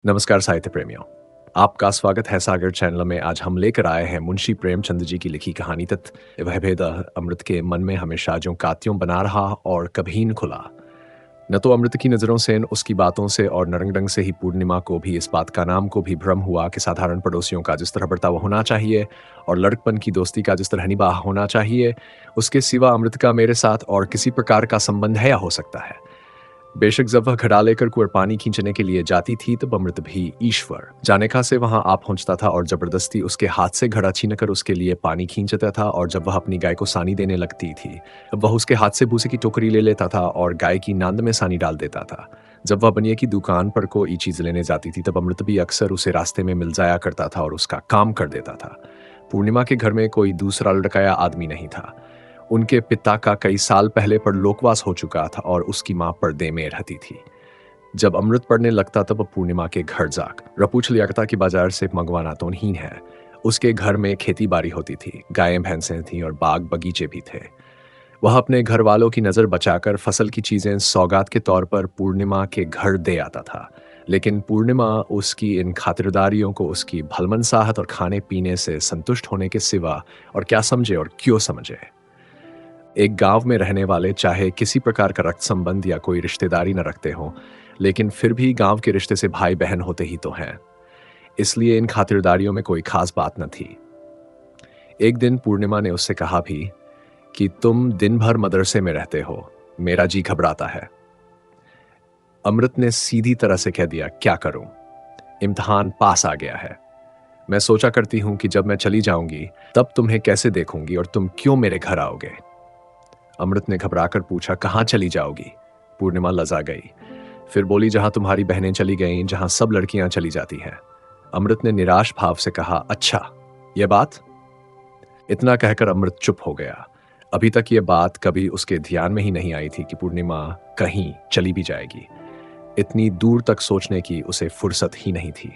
नमस्कार साहित्य प्रेमियों। आपका स्वागत है सागर चैनल में। आज हम लेकर आए हैं मुंशी प्रेमचंद जी की लिखी कहानी तत् वह भेद अमृत के मन में हमेशा जो कात्यों बना रहा और कभी न खुला। न तो अमृत की नज़रों से न उसकी बातों से और नरंगडंग से ही पूर्णिमा को भी इस बात का नाम को भी भ्रम हुआ कि साधारण पड़ोसियों का जिस तरह बर्ताव होना चाहिए और लड़कपन की दोस्ती का जिस तरह निभाव होना चाहिए, उसके सिवा अमृत का मेरे साथ और किसी प्रकार का संबंध है या हो सकता है। बेशक जब वह घड़ा लेकर कुएं पानी खींचने के लिए जाती थी तब अमृत भी ईश्वर जाने का से वहां आ पहुंचता था और जबरदस्ती उसके हाथ से घड़ा छीनकर उसके लिए पानी खींचता था। और जब वह अपनी गाय को सानी देने लगती थी तब वह उसके हाथ से भूसे की टोकरी ले लेता था और गाय की नांद में सानी डाल देता था। जब वह बनिए की दुकान पर कोई चीज लेने जाती थी तब अमृत भी अक्सर उसे रास्ते में मिल जाया करता था और उसका काम कर देता था। पूर्णिमा के घर में कोई दूसरा लड़काया आदमी नहीं था। उनके पिता का कई साल पहले परलोकवास हो चुका था और उसकी मां पर्दे में रहती थी। जब अमृत पढ़ने लगता तब पूर्णिमा के घर जाक रपूछ लिया करता कि बाजार से मंगवाना तो नहीं है। उसके घर में खेती बाड़ी होती थी, गायें भैंसें थीं और बाग बगीचे भी थे। वह अपने घर वालों की नजर बचाकर फसल की चीजें सौगात के तौर पर पूर्णिमा के घर दे आता था। लेकिन पूर्णिमा उसकी इन खातिरदारियों को उसकी भलमनसाहत और खाने पीने से संतुष्ट होने के सिवा और क्या समझे और क्यों समझे। एक गांव में रहने वाले चाहे किसी प्रकार का रक्त संबंध या कोई रिश्तेदारी न रखते हों, लेकिन फिर भी गांव के रिश्ते से भाई बहन होते ही तो हैं। इसलिए इन खातिरदारियों में कोई खास बात न थी। एक दिन पूर्णिमा ने उससे कहा भी कि तुम दिन भर मदरसे में रहते हो, मेरा जी घबराता है। अमृत ने सीधी तरह से कह दिया, क्या करूं, इम्तिहान पास आ गया है। मैं सोचा करती हूं कि जब मैं चली जाऊंगी तब तुम्हें कैसे देखूंगी और तुम क्यों मेरे घर आओगे। अमृत ने घबराकर पूछा, कहाँ चली जाओगी। पूर्णिमा लजा गई। फिर बोली, जहां तुम्हारी बहनें चली गईं, जहां सब लड़कियां चली जाती हैं। अमृत ने निराश भाव से कहा, अच्छा यह बात। इतना कहकर अमृत चुप हो गया। अभी तक यह बात कभी उसके ध्यान में ही नहीं आई थी कि पूर्णिमा कहीं चली भी जाएगी। इतनी दूर तक सोचने की उसे फुर्सत ही नहीं थी।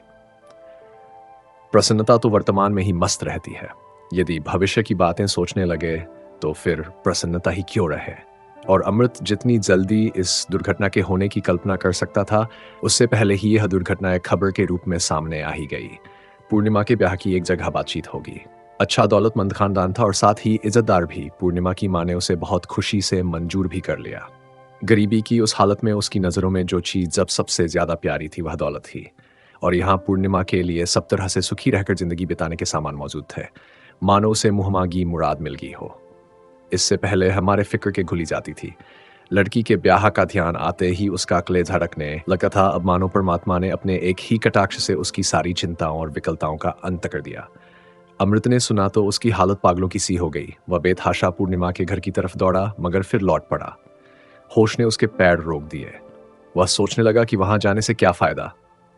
प्रसन्नता तो वर्तमान में ही मस्त रहती है। यदि भविष्य की बातें सोचने लगे तो फिर प्रसन्नता ही क्यों रहे। और अमृत जितनी जल्दी इस दुर्घटना के होने की कल्पना कर सकता था, उससे पहले ही यह दुर्घटना एक खबर के रूप में सामने आ ही गई। पूर्णिमा के ब्याह की एक जगह बातचीत होगी। अच्छा दौलतमंद खानदान था और साथ ही इज्जतदार भी। पूर्णिमा की माँ ने उसे बहुत खुशी से मंजूर भी कर लिया। गरीबी की उस हालत में उसकी नज़रों में जो चीज़ जब सबसे ज़्यादा प्यारी थी वह दौलत थी। और यहाँ पूर्णिमा के लिए सब तरह से सुखी रहकर जिंदगी बिताने के सामान मौजूद थे, मानो उसे मुहमांगी मुराद मिल गई हो। इससे पहले हमारे फिक्र के घुली जाती थी। लड़की के ब्याह का ध्यान आते ही उसका कलेजा धड़कने लगा था। अब मानो परमात्मा ने अपने एक ही कटाक्ष से उसकी सारी चिंताओं और विकलताओं का अंत कर दिया। अमृत ने सुना तो उसकी हालत पागलों की सी हो गई। वह बेतहाशा पूर्णिमा के घर की तरफ दौड़ा, मगर फिर लौट पड़ा। होश ने उसके पैर रोक दिए। वह सोचने लगा कि वहां जाने से क्या फायदा,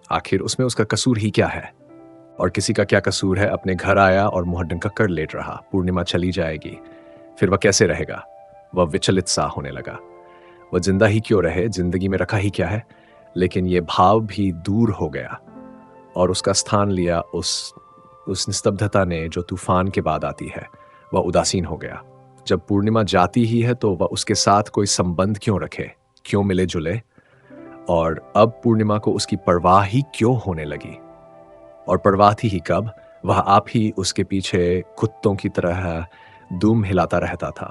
आखिर उसमें उसका कसूर ही क्या है। और किसी का क्या कसूर है। अपने घर आया और मुंह ढंका कर लेट रहा। पूर्णिमा चली जाएगी, फिर वह कैसे रहेगा। वह विचलित सा होने लगा। वह जिंदा ही क्यों रहे, जिंदगी में रखा ही क्या है। लेकिन यह भाव भी दूर हो गया और उसका स्थान लिया उस निस्तब्धता ने जो तूफान के बाद आती है। वह उदासीन हो गया। जब पूर्णिमा जाती ही है तो वह उसके साथ कोई संबंध क्यों रखे, क्यों मिले जुले। और अब पूर्णिमा को उसकी परवाह ही क्यों होने लगी। और परवाह थी ही कब, वह आप ही उसके पीछे कुत्तों की तरह दुम हिलाता रहता था।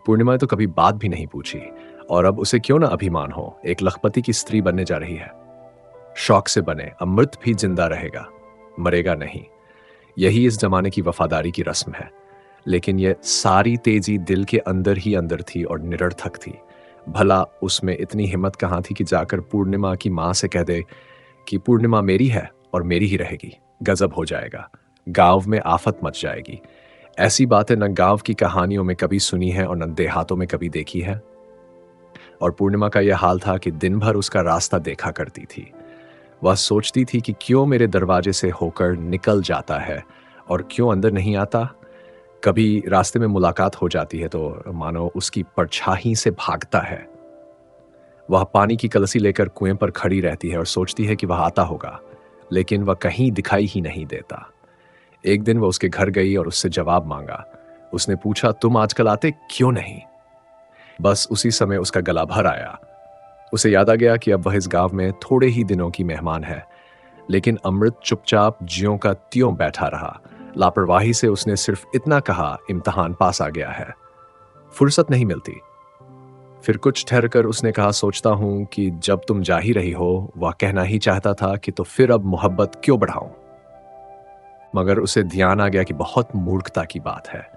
पूर्णिमा ने तो कभी बात भी नहीं पूछी। और अब उसे क्यों ना अभिमान हो, एक लखपति की स्त्री बनने जा रही है। शौक से बने, अमृत भी जिंदा रहेगा, मरेगा नहीं। यही इस जमाने की वफादारी की रस्म है। लेकिन यह सारी तेजी दिल के अंदर ही अंदर थी और निरर्थक थी। भला उसमें इतनी हिम्मत कहाँ थी कि जाकर पूर्णिमा की मां से कह दे कि पूर्णिमा मेरी है और मेरी ही रहेगी। गजब हो जाएगा, गांव में आफत मच जाएगी। ऐसी बातें न गांव की कहानियों में कभी सुनी है और न देहातों में कभी देखी है। और पूर्णिमा का यह हाल था कि दिन भर उसका रास्ता देखा करती थी। वह सोचती थी कि क्यों मेरे दरवाजे से होकर निकल जाता है और क्यों अंदर नहीं आता। कभी रास्ते में मुलाकात हो जाती है तो मानो उसकी परछाई से भागता है। वह पानी की कलसी लेकर कुएं पर खड़ी रहती है और सोचती है कि वह आता होगा, लेकिन वह कहीं दिखाई ही नहीं देता। एक दिन वह उसके घर गई और उससे जवाब मांगा। उसने पूछा, तुम आजकल आते क्यों नहीं। बस उसी समय उसका गला भर आया। उसे याद आ गया कि अब वह इस गांव में थोड़े ही दिनों की मेहमान है। लेकिन अमृत चुपचाप ज्यों का त्यों बैठा रहा। लापरवाही से उसने सिर्फ इतना कहा, इम्तिहान पास आ गया है। फुर्सत नहीं मिलती। फिर कुछ ठहरकर उसने कहा, सोचता हूं कि जब तुम जा ही रही हो, वह कहना ही चाहता था कि तो फिर अब मोहब्बत क्यों बढ़ाऊं। मगर उसे ध्यान आ गया कि बहुत मूर्खता की बात है।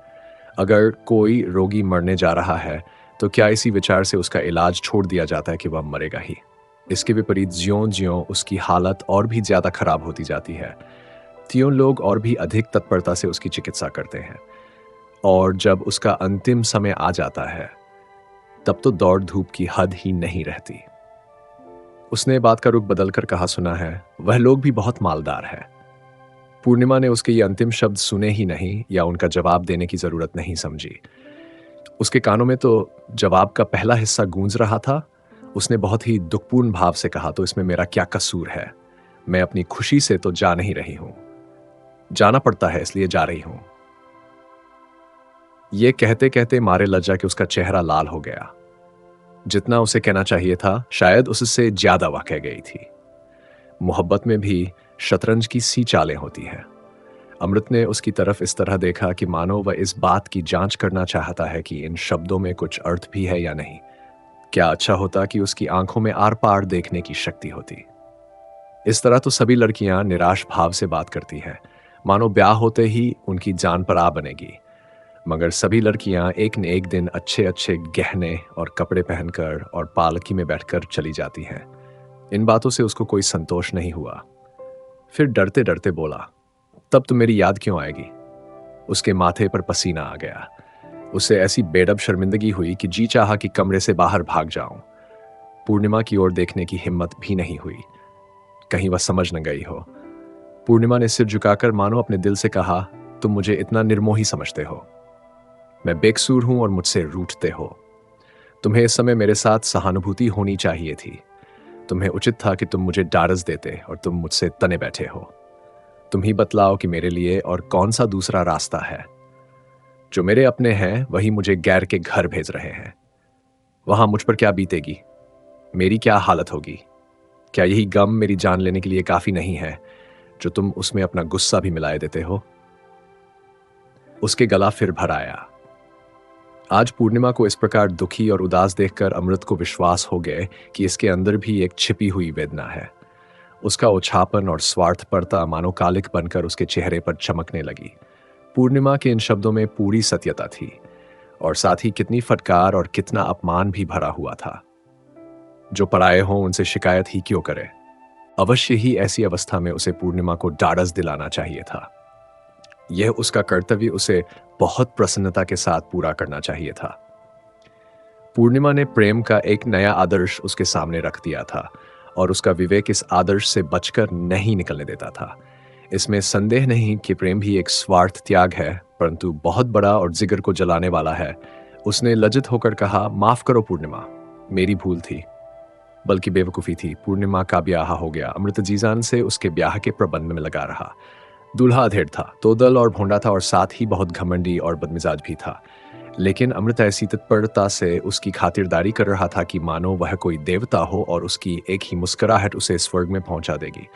अगर कोई रोगी मरने जा रहा है तो क्या इसी विचार से उसका इलाज छोड़ दिया जाता है कि वह मरेगा ही। इसके विपरीत ज्यों ज्यों उसकी हालत और भी ज्यादा खराब होती जाती है, त्यों लोग और भी अधिक तत्परता से उसकी चिकित्सा करते हैं। और जब उसका अंतिम समय आ जाता है, तब तो दौड़ धूप की हद ही नहीं रहती। उसने बात का रुख बदलकर कहा, सुना है वह लोग भी बहुत मालदार है। पूर्णिमा ने उसके ये अंतिम शब्द सुने ही नहीं या उनका जवाब देने की जरूरत नहीं समझी। उसके कानों में तो जवाब का पहला हिस्सा गूंज रहा था। उसने बहुत ही दुखपूर्ण भाव से कहा, तो इसमें मेरा क्या कसूर है? मैं अपनी खुशी से तो जा नहीं रही हूं, जाना पड़ता है इसलिए जा रही हूं। यह कहते कहते मारे लज्जा के उसका चेहरा लाल हो गया। जितना उसे कहना चाहिए था, शायद उससे ज्यादा वह कह गई थी। मोहब्बत में भी शतरंज की सी चालें होती हैं। अमृत ने उसकी तरफ इस तरह देखा कि मानो वह इस बात की जांच करना चाहता है कि इन शब्दों में कुछ अर्थ भी है या नहीं। क्या अच्छा होता कि उसकी आंखों में आर पार देखने की शक्ति होती। इस तरह तो सभी लड़कियां निराश भाव से बात करती हैं, मानो ब्याह होते ही उनकी जान पर आ बनेगी। मगर सभी लड़कियां एक न एक दिन अच्छे अच्छे गहने और कपड़े पहनकर और पालकी में बैठकर चली जाती हैं। इन बातों से उसको कोई संतोष नहीं हुआ। फिर डरते डरते बोला, तब तो मेरी याद क्यों आएगी? उसके माथे पर पसीना आ गया। उसे ऐसी बेडब शर्मिंदगी हुई कि जी चाहा कि कमरे से बाहर भाग जाऊं। पूर्णिमा की ओर देखने की हिम्मत भी नहीं हुई, कहीं वह समझ न गई हो। पूर्णिमा ने सिर झुकाकर मानो अपने दिल से कहा, तुम मुझे इतना निर्मोही समझते हो? मैं बेकसूर हूं और मुझसे रूठते हो। तुम्हें इस समय मेरे साथ सहानुभूति होनी चाहिए थी। तुम्हें उचित था कि तुम मुझे डारस देते, और तुम मुझसे तने बैठे हो। तुम ही बतलाओ कि मेरे लिए और कौन सा दूसरा रास्ता है। जो मेरे अपने हैं वही मुझे गैर के घर भेज रहे हैं। वहां मुझ पर क्या बीतेगी, मेरी क्या हालत होगी? क्या यही गम मेरी जान लेने के लिए काफी नहीं है, जो तुम उसमें अपना गुस्सा भी मिलाए देते हो? उसके गला फिर भर आया। आज पूर्णिमा को इस प्रकार दुखी और उदास देखकर अमृत को विश्वास हो गए कि इसके अंदर भी एक छिपी हुई वेदना है। उसका ओछापन और स्वार्थपरता मानो कालिक बनकर उसके चेहरे पर चमकने लगी। पूर्णिमा के इन शब्दों में पूरी सत्यता थी, और साथ ही कितनी फटकार और कितना अपमान भी भरा हुआ था। जो पराये हों उनसे शिकायत ही क्यों करे? अवश्य ही ऐसी अवस्था में उसे पूर्णिमा को ढाढ़स दिलाना चाहिए था। यह उसका कर्तव्य उसे बहुत प्रसन्नता के साथ पूरा करना चाहिए था। पूर्णिमा ने प्रेम का एक नया आदर्श उसके सामने रख दिया था, और उसका विवेक इस आदर्श से बचकर नहीं निकलने देता था। इसमें संदेह नहीं कि प्रेम भी एक स्वार्थ त्याग है, परंतु बहुत बड़ा और जिगर को जलाने वाला है। उसने लज्जित होकर कहा, माफ करो पूर्णिमा, मेरी भूल थी, बल्कि बेवकूफ़ी थी। पूर्णिमा का ब्याह हो गया। अमृत जीजान से उसके ब्याह के प्रबंध में लगा रहा। दूल्हा अधेड़ था, तोदल और भोंडा था, और साथ ही बहुत घमंडी और बदमिजाज भी था। लेकिन अमृत ऐसी तत्परता से उसकी खातिरदारी कर रहा था कि मानो वह कोई देवता हो और उसकी एक ही मुस्कुराहट उसे स्वर्ग में पहुंचा देगी।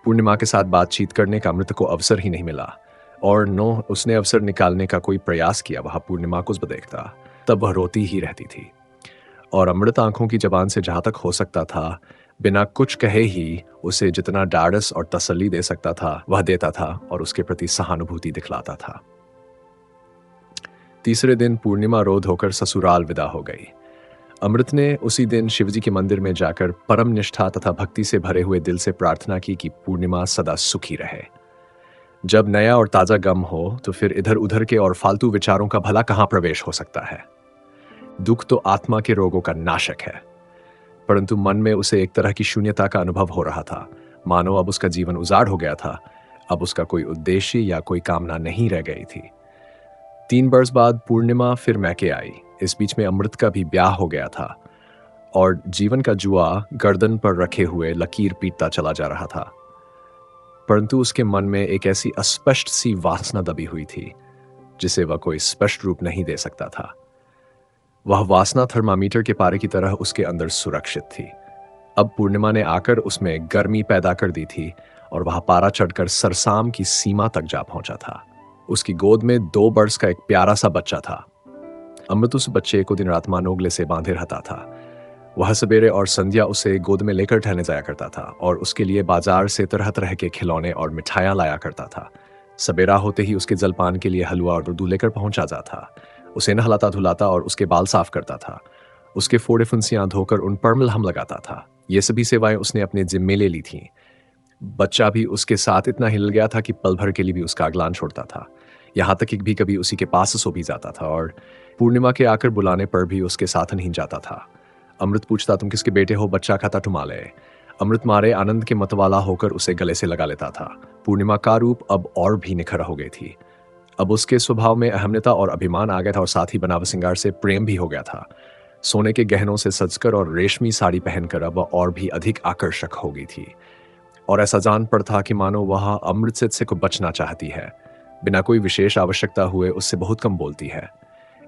पूर्णिमा के साथ बातचीत करने का अमृत को अवसर ही नहीं मिला, और नो उसने अवसर निकालने का कोई प्रयास किया। वह पूर्णिमा को देखता तब वह रोती ही रहती थी, और अमृत आंखों की जबान से जहां तक हो सकता था, बिना कुछ कहे ही उसे जितना डाढ़स और तसल्ली दे सकता था वह देता था, और उसके प्रति सहानुभूति दिखलाता था। तीसरे दिन पूर्णिमा रो धोकर ससुराल विदा हो गई। अमृत ने उसी दिन शिवजी के मंदिर में जाकर परम निष्ठा तथा भक्ति से भरे हुए दिल से प्रार्थना की कि पूर्णिमा सदा सुखी रहे। जब नया और ताजा गम हो तो फिर इधर उधर के और फालतू विचारों का भला कहां प्रवेश हो सकता है। दुख तो आत्मा के रोगों का नाशक है, परंतु मन में उसे एक तरह की शून्यता का अनुभव हो रहा था, मानो अब उसका जीवन उजाड़ हो गया था। अब उसका कोई उद्देश्य या कोई कामना नहीं रह गई थी। 3 बरस बाद पूर्णिमा फिर मैके आई। इस बीच में अमृत का भी ब्याह हो गया था, और जीवन का जुआ गर्दन पर रखे हुए लकीर पीटता चला जा रहा था। परंतु उसके मन में एक ऐसी अस्पष्ट सी वासना दबी हुई थी, जिसे वह कोई स्पष्ट रूप नहीं दे सकता था। वह वासना थर्मामीटर के पारे की तरह उसके अंदर सुरक्षित थी। अब पूर्णिमा ने आकर उसमें गर्मी पैदा कर दी थी, और वहां पारा चढ़कर सरसाम की सीमा तक जा पहुंचा था। उसकी गोद में 2 बरस का एक प्यारा सा बच्चा था। अमृत उस बच्चे को दिन रात मानोगले से बांधे रहता था। वह सवेरे और संध्या उसे गोद में लेकर ठहरने जाया करता था और उसके लिए बाजार से तरह तरह के खिलौने और मिठाइयाँ लाया करता था। सवेरा होते ही उसके जलपान के लिए हलवा और दूध लेकर पहुंचा जाता। उसे नहलाता धुलाता और उसके बाल साफ करता था। उसके फोड़े फुंसियां धोकर उन पर मलहम लगाता था। ये सभी सेवाएं उसने अपने जिम्मे ले ली थीं। बच्चा भी उसके साथ इतना हिल गया था कि पल भर के लिए भी उसका अगलान छोड़ता था। यहाँ तक कि भी कभी उसी के पास सो भी जाता था और पूर्णिमा के आकर बुलाने पर भी उसके साथ नहीं जाता था। अमृत पूछता, तुम किसके बेटे हो? बच्चा खाता टुमाले। अमृत मारे आनंद के मतवाला होकर उसे गले से लगा लेता था। पूर्णिमा का रूप अब और भी निखर हो गई थी। अब उसके स्वभाव में अहमता और अभिमान आ गया था और साथ ही बनाव सिंगार से प्रेम भी हो गया था। सोने के गहनों से सजकर और रेशमी साड़ी पहनकर अब और भी अधिक आकर्षक हो गई थी और ऐसा जान पड़ता कि मानो वह अमृत से को बचना चाहती है। बिना कोई विशेष आवश्यकता हुए उससे बहुत कम बोलती है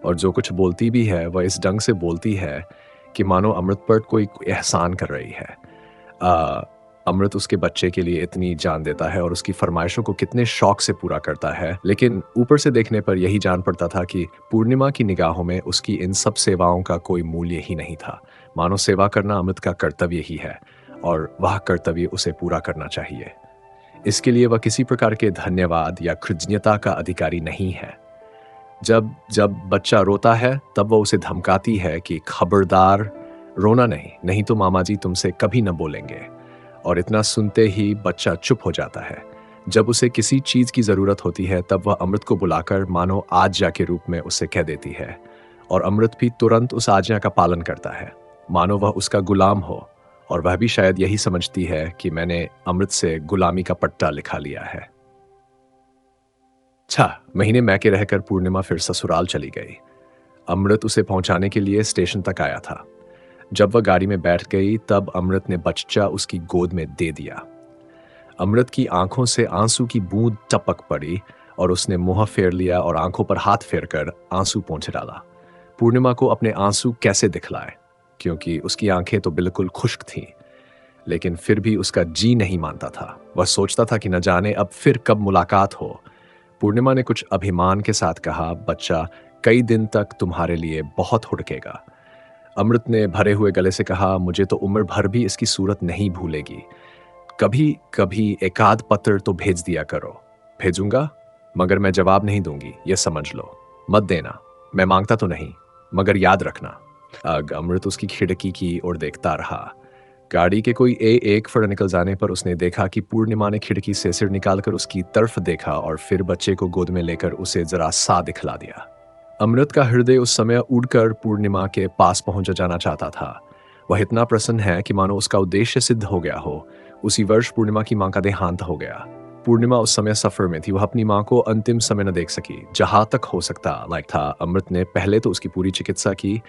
और जो कुछ बोलती भी है वह इस ढंग से बोलती है कि मानो अमृत पर कोई एहसान कर रही है। अमृत उसके बच्चे के लिए इतनी जान देता है और उसकी फरमाइशों को कितने शौक से पूरा करता है, लेकिन ऊपर से देखने पर यही जान पड़ता था कि पूर्णिमा की निगाहों में उसकी इन सब सेवाओं का कोई मूल्य ही नहीं था। मानो सेवा करना अमृत का कर्तव्य ही है और वह कर्तव्य उसे पूरा करना चाहिए। इसके लिए वह किसी प्रकार के धन्यवाद या कृतज्ञता का अधिकारी नहीं है। जब जब बच्चा रोता है तब वह उसे धमकाती है कि खबरदार, रोना नहीं, नहीं तो मामा जी तुमसे कभी न बोलेंगे। और इतना सुनते ही बच्चा चुप हो जाता है। जब उसे किसी चीज की जरूरत होती है तब वह अमृत को बुलाकर मानो आज्ञा के रूप में उसे कह देती है और अमृत भी तुरंत उस आज्ञा का पालन करता है, मानो वह उसका गुलाम हो। और वह भी शायद यही समझती है कि मैंने अमृत से गुलामी का पट्टा लिखा लिया है। 6 महीने मैके रहकर पूर्णिमा फिर ससुराल चली गई। अमृत उसे पहुंचाने के लिए स्टेशन तक आया था। जब वह गाड़ी में बैठ गई तब अमृत ने बच्चा उसकी गोद में दे दिया। अमृत की आंखों से आंसू की बूंद टपक पड़ी और उसने मुंह फेर लिया और आंखों पर हाथ फेरकर आंसू पोंछ डाला। पूर्णिमा को अपने आंसू कैसे दिखलाए, क्योंकि उसकी आंखें तो बिल्कुल खुश्क थीं, लेकिन फिर भी उसका जी नहीं मानता था। वह सोचता था कि न जाने अब फिर कब मुलाकात हो। पूर्णिमा ने कुछ अभिमान के साथ कहा, बच्चा कई दिन तक तुम्हारे लिए बहुत हुड़केगा। अमृत ने भरे हुए गले से कहा, मुझे तो उम्र भर भी इसकी सूरत नहीं भूलेगी। कभी कभी एकाध पत्र तो भेज दिया करो। भेजूंगा, मगर मैं जवाब नहीं दूंगी, यह समझ लो। मत देना, मैं मांगता तो नहीं, मगर याद रखना। अमृत उसकी खिड़की की ओर देखता रहा। गाड़ी के कोई एक फड़ निकल जाने पर उसने देखा कि पूर्णिमा ने खिड़की से सिर निकालकर उसकी तरफ देखा और फिर बच्चे को गोद में लेकर उसे जरा सा दिखला दिया। अमृत का हृदय उस समय उड़कर पूर्णिमा के पास पहुंच जाना चाहता था। वह इतना प्रसन्न है कि मानो उसका उद्देश्य सिद्ध हो गया हो। उसी वर्ष पूर्णिमा की मां का देहांत हो गया। पूर्णिमा उस समय सफर में थी। वह अपनी मां को अंतिम समय न देख सकी। जहां तक हो सकता लायक था, अमृत ने पहले तो उसकी पूरी चिकित्सा की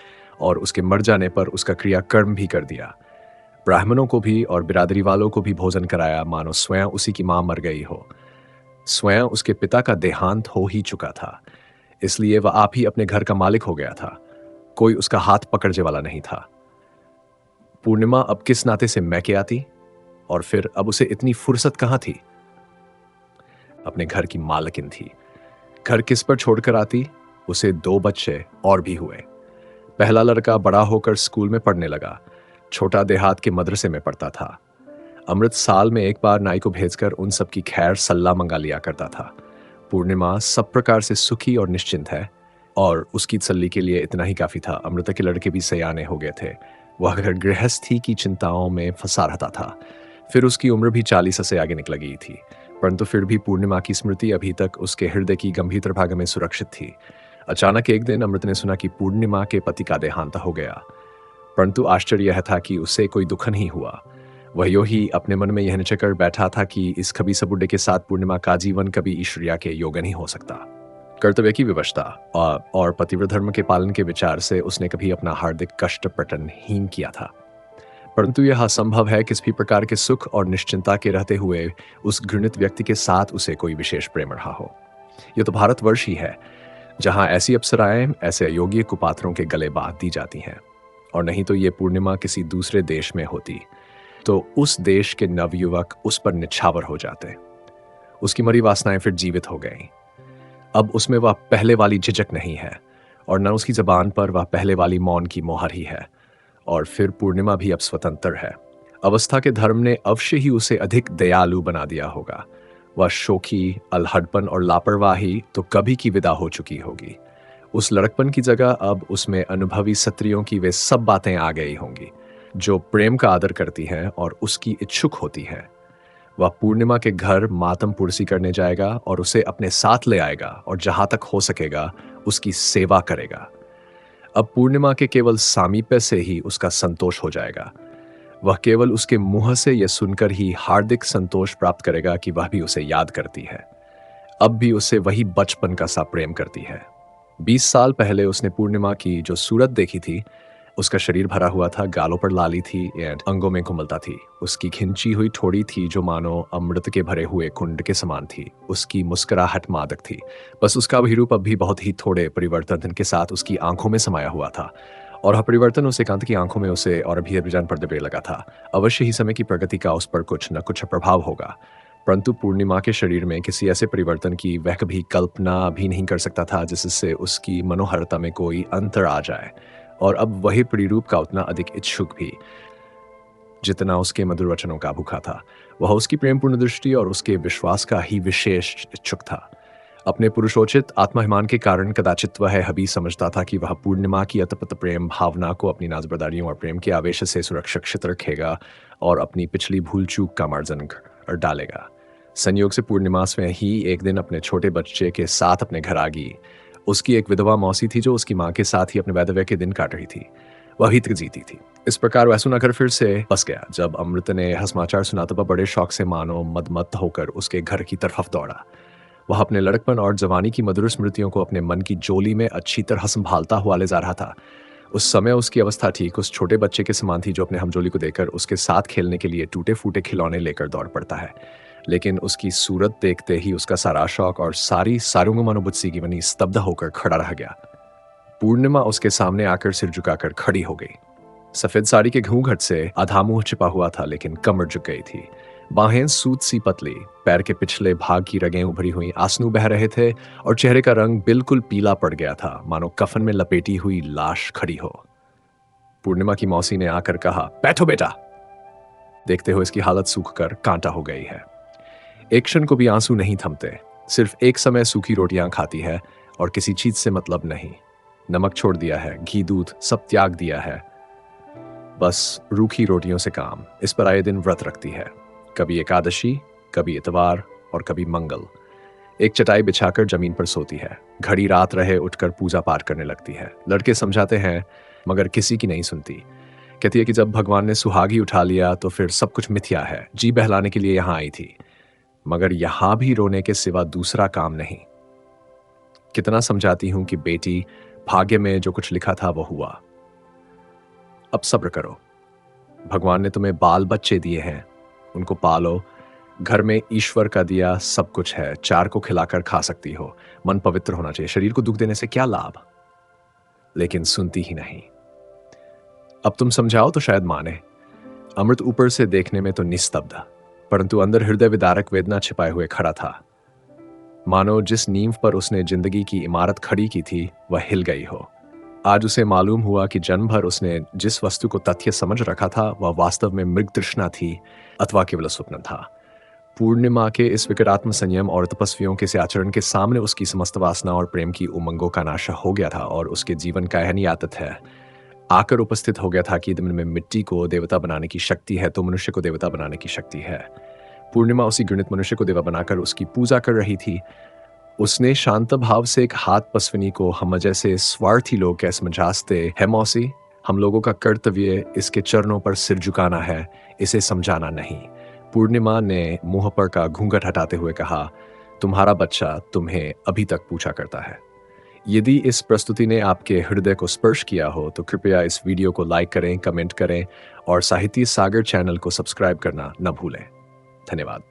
और उसके मर जाने पर उसका क्रियाकर्म भी कर दिया। ब्राह्मणों को भी और बिरादरी वालों को भी भोजन कराया, मानो स्वयं उसी की मां मर गई हो। स्वयं उसके पिता का देहांत हो ही चुका था, इसलिए वह आप ही अपने घर का मालिक हो गया था। कोई उसका हाथ पकड़ने वाला नहीं था। पूर्णिमा अब किस नाते से मैके आती, और फिर अब उसे इतनी फुर्सत कहां थी? अपने घर की मालकिन थी। घर किस पर छोड़कर आती? उसे 2 बच्चे और भी हुए। पहला लड़का बड़ा होकर स्कूल में पढ़ने लगा। छोटा देहात के मदरसे में पढ़ता था। अमृत साल में एक बार नाई को भेजकर उन सब की खैर सल्ला मंगा लिया करता था। पूर्णिमा सब प्रकार से सुखी और निश्चिंत है और उसकी तसल्ली के लिए इतना ही काफी था। अमृता के लड़के भी सयाने हो गए थे। वह घर गृहस्थी की चिंताओं में फंसा रहता था। फिर उसकी उम्र भी 40 से आगे निकल गई थी, परंतु फिर भी पूर्णिमा की स्मृति अभी तक उसके हृदय की गंभीर भाग में सुरक्षित थी। अचानक एक दिन अमृत ने सुना कि पूर्णिमा के पति का देहांत हो गया, परंतु आश्चर्य यह था कि उसे कोई दुख नहीं हुआ। वह यो ही अपने मन में यह निश्चय कर बैठा था कि इस खबीस बुड्ढे के साथ पूर्णिमा का जीवन कभी ईश्वरिया के योग्य नहीं हो सकता। कर्तव्य की विवशता और पतिव्रत धर्म के पालन के विचार से उसने कभी अपना हार्दिक कष्ट प्रकटहीन किया था, परंतु यह असंभव है किसी भी प्रकार के सुख और निश्चिंता के रहते हुए उस घृणित व्यक्ति के साथ उसे कोई विशेष प्रेम रहा हो। यह तो भारतवर्ष ही है जहां ऐसी अप्सराएं ऐसे अयोग्य कुपात्रों के गले बांध दी जाती हैं, और नहीं तो ये पूर्णिमा किसी दूसरे देश में होती। तो उस देश के नवयुवक उस पर निछावर हो जाते। उसकी मरी वासनाएं फिर जीवित हो गईं। अब उसमें वह पहले वाली झिझक नहीं है और न उसकी जबान पर वह पहले वाली मौन की मोहर ही है। और फिर पूर्णिमा भी अब स्वतंत्र है। अवस्था के धर्म ने अवश्य ही उसे अधिक दयालु बना दिया होगा। वह शोखी, अलहड़पन और लापरवाही तो कभी की विदा हो चुकी होगी। उस लड़कपन की जगह अब उसमें अनुभवी स्त्रियों की वे सब बातें आ गई होंगी जो प्रेम का आदर करती हैं और उसकी इच्छुक होती हैं। वह पूर्णिमा के घर मातम पुरसी करने जाएगा और उसे अपने साथ ले आएगा और जहां तक हो सकेगा उसकी सेवा करेगा। अब पूर्णिमा के केवल सामीप्य से ही उसका संतोष हो जाएगा। वह केवल उसके मुंह से यह सुनकर ही हार्दिक संतोष प्राप्त करेगा कि वह भी उसे याद करती है, अब भी उसे वही बचपन का सा प्रेम करती है। 20 साल पहले उसने पूर्णिमा की जो सूरत देखी थी, उसका शरीर भरा हुआ था, गालों पर लाली थी एंड अंगों में घुमलता थी। उसकी खिंची हुई ठोड़ी थी जो मानो अमृत के भरे हुए कुंड के समान थी। उसकी मुस्कुराहट मादक थी। बस उसका भी रूप अब भी बहुत ही थोड़े परिवर्तन के साथ उसकी आंखों में समाया हुआ था और वह परिवर्तन उस एकांत की आंखों में उसे और भी अभिजान पर्दे पे लगा था। अवश्य ही समय की प्रगति का उस पर कुछ न कुछ प्रभाव होगा, परंतु पूर्णिमा के शरीर में किसी ऐसे परिवर्तन की वह कभी कल्पना भी नहीं कर सकता था जिससे उसकी मनोहरता में कोई अंतर आ जाए। और अब वही प्रतिरूप का उतना अधिक इच्छुक भी जितना उसके मधुर वचनों का भूखा था। वह उसकी प्रेमपूर्ण दृष्टि और उसके विश्वास का ही विशेष इच्छुक था। अपने पुरुषोचित आत्माभिमान के कारण कदाचित वह हबी समझता था कि वह पूर्णिमा की अतपत प्रेम भावना को अपनी नाजबरदारियों और प्रेम के आवेश से सुरक्षित रखेगा और अपनी पिछली भूल चूक का मार्जन कर डालेगा। संयोग से पूर्णिमा स्वयं ही एक दिन अपने छोटे बच्चे के साथ अपने घर आ गई। उसकी एक विधवा मौसी थी जो उसकी माँ के साथ ही अपने वैधव्य के दिन काट रही थी। वह भी तक जीती थी। इस प्रकार वह सुनाकर फिर से बस गया। जब अमृत ने समाचार सुना तो वह बड़े शौक से मानो मदमत्त होकर उसके घर की तरफ दौड़ा। वह अपने लड़कपन और जवानी की मधुर स्मृतियों को अपने मन की जोली में अच्छी तरह संभालता हुआ ले जा रहा था। उस समय उसकी अवस्था ठीक उस छोटे बच्चे के समान थी जो अपने हमजोली को देखकर उसके साथ खेलने के लिए टूटे फूटे खिलौने लेकर दौड़ पड़ता है। लेकिन उसकी सूरत देखते ही उसका सारा शौक और सारी सारुंग मनोबुत्सी की वनी स्तब्ध होकर खड़ा रह गया। पूर्णिमा उसके सामने आकर सिर झुकाकर खड़ी हो गई। सफेद साड़ी के घूंघट से आधा मुंह छिपा हुआ था लेकिन कमर झुक गई थी। बाहें सूत सी पतली, पैर के पिछले भाग की रगें उभरी हुई आंसू बह रहे थे और चेहरे का रंग बिल्कुल पीला पड़ गया था, मानो कफन में लपेटी हुई लाश खड़ी हो। पूर्णिमा की मौसी ने आकर कहा, बैठो बेटा। देखते हुए इसकी हालत सूखकर कांटा हो गई है। एक क्षण को भी आंसू नहीं थमते। सिर्फ एक समय सूखी रोटियां खाती है और किसी चीज से मतलब नहीं। नमक छोड़ दिया है, घी दूध सब त्याग दिया है, बस रूखी रोटियों से काम। इस पर आए दिन व्रत रखती है, कभी एकादशी, कभी इतवार और कभी मंगल। एक चटाई बिछाकर जमीन पर सोती है। घड़ी रात रहे उठकर पूजा पाठ करने लगती है। लड़के समझाते हैं मगर किसी की नहीं सुनती। कहती है कि जब भगवान ने सुहागी उठा लिया तो फिर सब कुछ मिथ्या है। जी बहलाने के लिए यहां आई थी, मगर यहां भी रोने के सिवा दूसरा काम नहीं। कितना समझाती हूं कि बेटी, भाग्य में जो कुछ लिखा था वो हुआ। अब सब्र करो। भगवान ने तुम्हें बाल बच्चे दिए हैं, उनको पालो। घर में ईश्वर का दिया सब कुछ है, चार को खिलाकर खा सकती हो। मन पवित्र होना चाहिए, शरीर को दुख देने से क्या लाभ। लेकिन सुनती ही नहीं। अब तुम समझाओ तो शायद माने। अमृत ऊपर से देखने में तो निस्तब्ध, परंतु अंदर हृदय विदारक वेदना छिपाए हुए खड़ा था। मानो जिस नींव पर उसने जिंदगी की इमारत खड़ी की थी वह हिल गई हो। आज उसे मालूम हुआ कि जन्म भर उसने जिस वस्तु को तथ्य समझ रखा था वह वास्तव में मृग तृष्णा थी अथवा केवल स्वप्न था। पूर्णिमा के इस विकटात्म संयम और तपस्वियों के से आचरण के सामने उसकी समस्त वासना और प्रेम की उमंगों का नाश हो गया था और उसके जीवन का यह आदत है आकर उपस्थित हो गया था कि दिन में मिट्टी को देवता बनाने की शक्ति है तो मनुष्य को देवता बनाने की शक्ति है। पूर्णिमा उसी गणित मनुष्य को देवा बनाकर उसकी पूजा कर रही थी। उसने शांत भाव से एक हाथ पसवनी को हम जैसे स्वार्थी लोग कैसे समझाते है मौसी, हम लोगों का कर्तव्य इसके चरणों पर सिर झुकाना है, इसे समझाना नहीं। पूर्णिमा ने मुंह पर का घूंघट हटाते हुए कहा, तुम्हारा बच्चा तुम्हें अभी तक पूछा करता है। यदि इस प्रस्तुति ने आपके हृदय को स्पर्श किया हो तो कृपया इस वीडियो को लाइक करें, कमेंट करें और साहित्य सागर चैनल को सब्सक्राइब करना न भूलें। धन्यवाद।